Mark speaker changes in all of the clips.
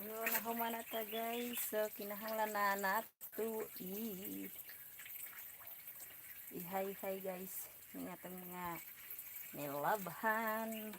Speaker 1: Yun, nakumana ta guys. So, kinahanglan na nato i-hi-hi guys. Ng atong mga nilabhan.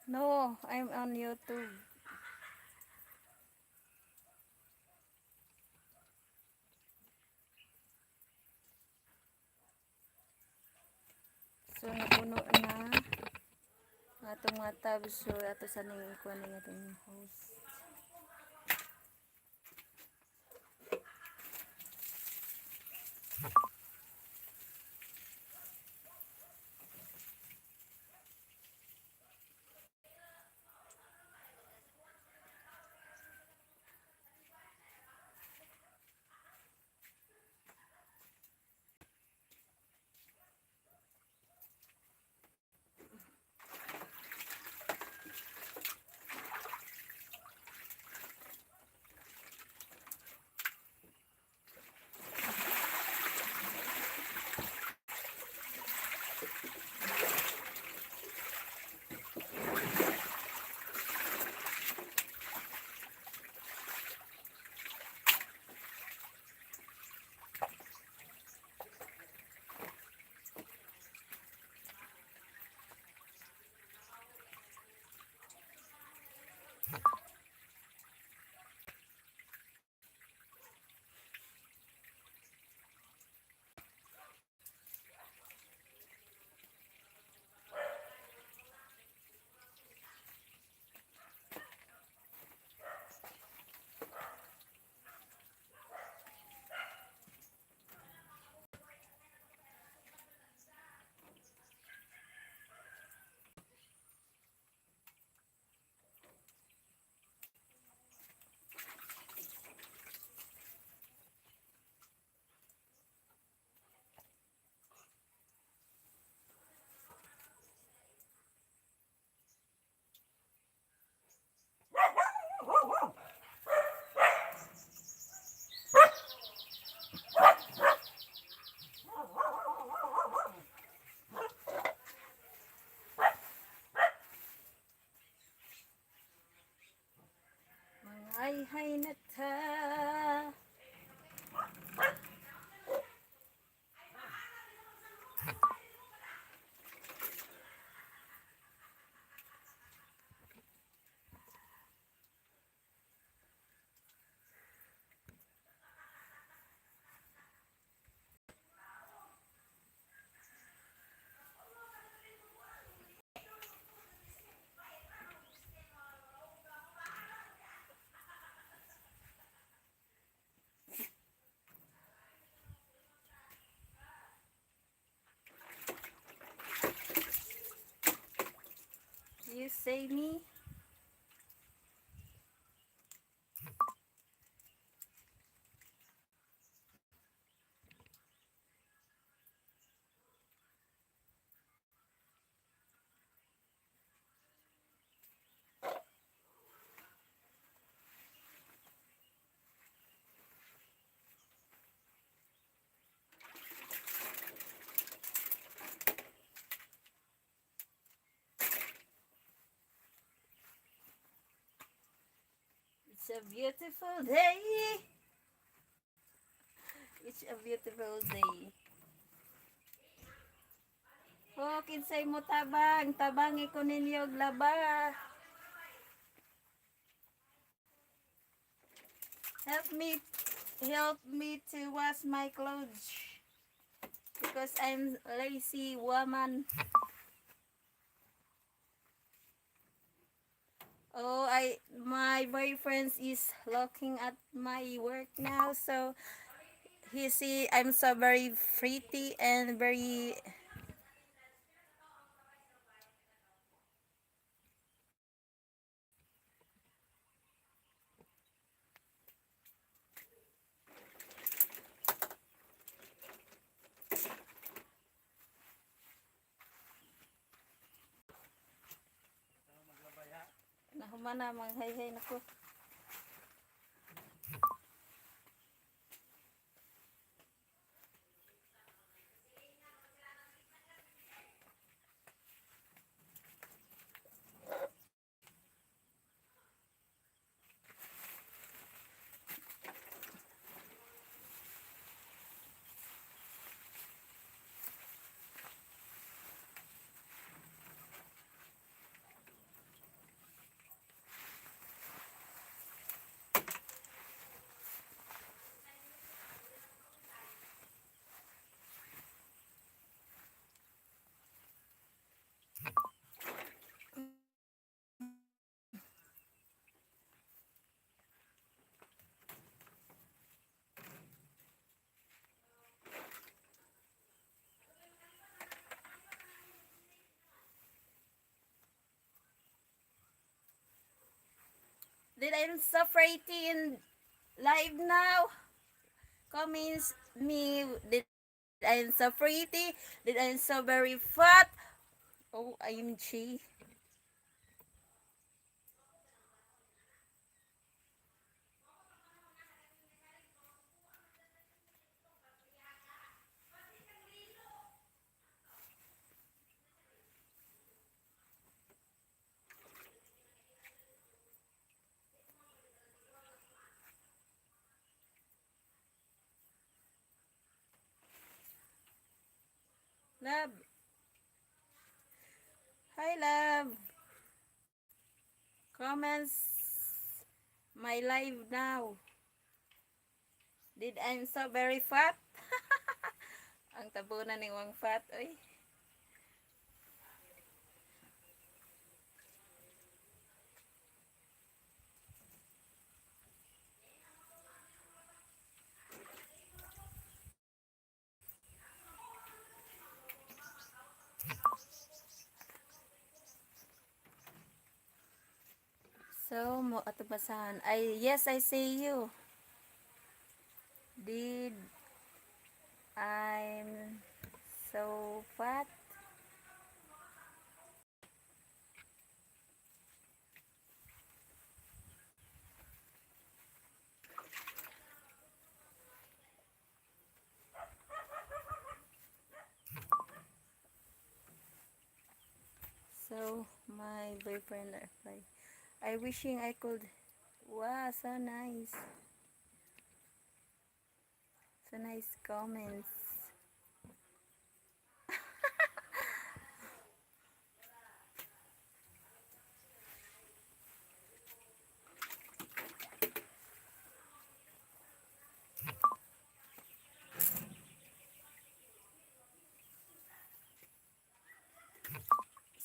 Speaker 1: No, I'm on YouTube. So, napuno na atong mga tabs. So, ato sa nang ikuha ng atong host. Hi-hi na ta. You say me? a beautiful day. It's a beautiful day. Oh, kinsay mo tabang. Tabangi ko ninyo laba. Help me. Help me to wash my clothes. Because I'm lazy woman. Oh, my boyfriend is looking at my work now, so he see I'm so very pretty and very nahumana mang hay nako. Did I'm so pretty in live now? Comments me. Did I'm so pretty? Did I'm so very fat? Oh, IMG. Love. Hi, love. Comments my live now. Did I'm so very fat? Ang tabunan ni Wang fat, oy. So, mo ato basahan. Yes, I see you. Did I'm so fat? So, my boyfriend replied, I wishing I could. Wow, so nice. So nice comments.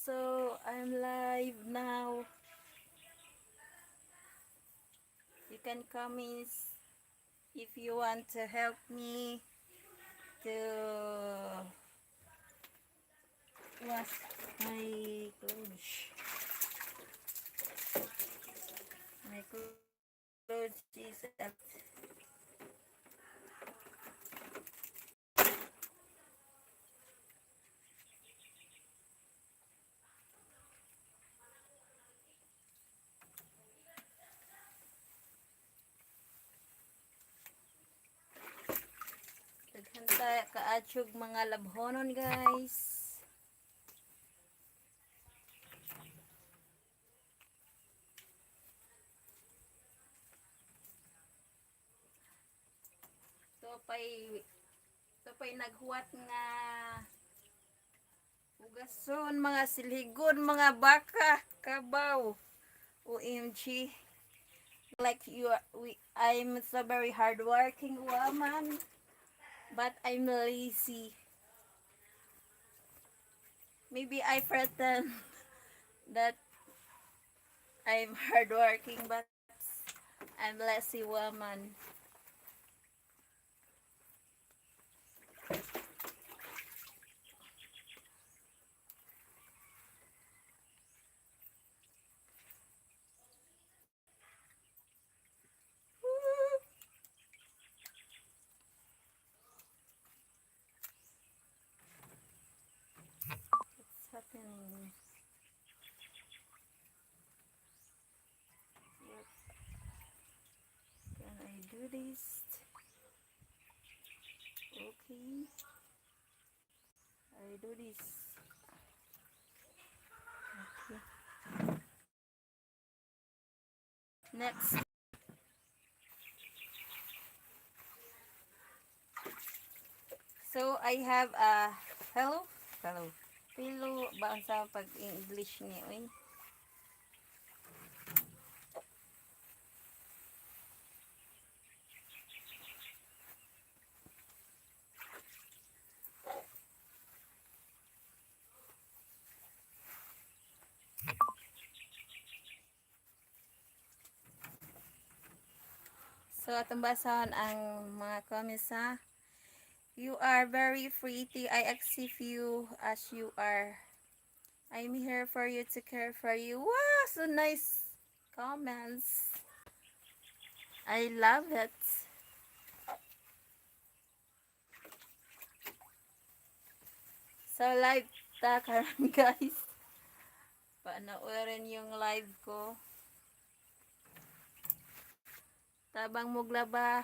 Speaker 1: So, I'm live now. You can comment if you want to help me to wash my clothes. My clothes is up. Daghanta kaatsog mga labhonon, guys. ito pa'y naghuwat nga ugason, mga silhigon, mga baka, kabaw. OMG. Like I'm so very hardworking woman, but I'm lazy. Maybe I pretend that I'm hardworking, but I'm lazy woman. What's happening? What can I do this? Okay. I do this. Okay. Next. So I have a hello. Hello ba ang sa pag English ni oy? So atong basahan ang mga comments ha. You are very pretty. I accept you as you are. I'm here for you to care for you. Wow, so nice comments. I love it. So live ta karon guys. Panoorin yung live ko. Tabang muglaba.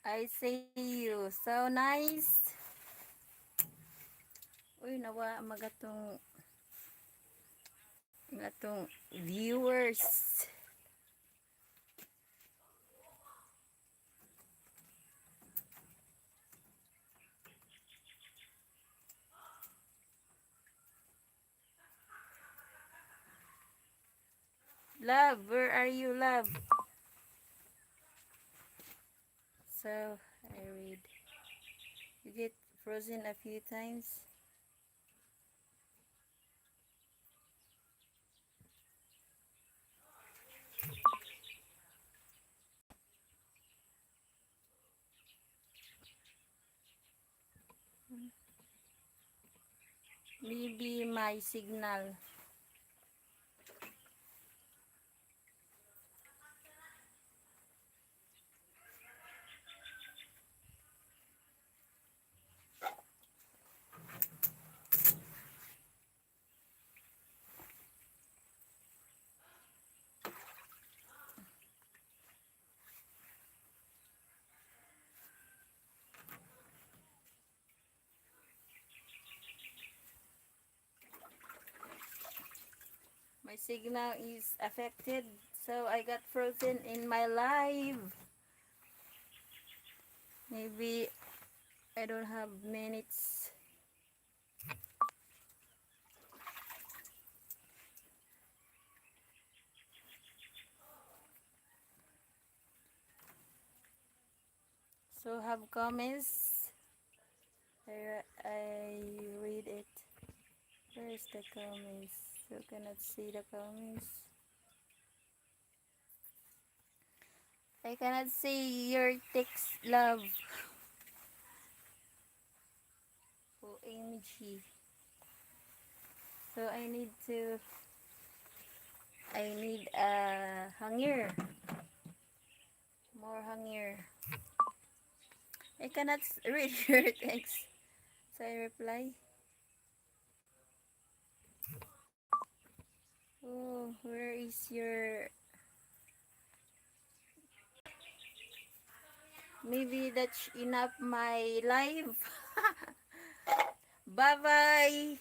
Speaker 1: I see you. So nice. Uy, nawa magatong viewers. Love, where are you, love? So, I read. You get frozen a few times. Maybe my signal. My signal is affected, so I got frozen in my live. Maybe I don't have minutes. So have comments. I read it. Where is the comments? You cannot see the comments. I cannot see your text, love. OMG. So I need hanger. More hanger. I cannot read your text. So I reply. Oh, where is your... Maybe that's enough my life. Bye-bye.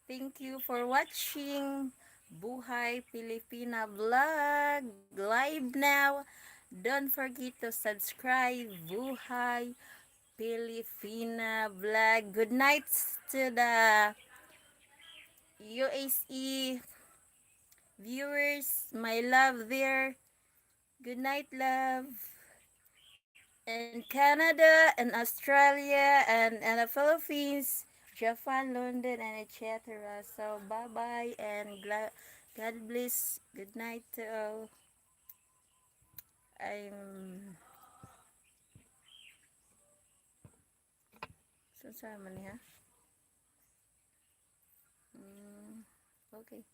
Speaker 1: Thank you for watching Buhay Pilipina Vlog live now. Don't forget to subscribe Buhay Pilipina Vlog. Good night to the UAE viewers, my love there. Good night, love. In Canada and Australia and the Philippines, Japan, London, and etc. So bye bye and God bless. Good night to all. I'm sasama niya. Okay.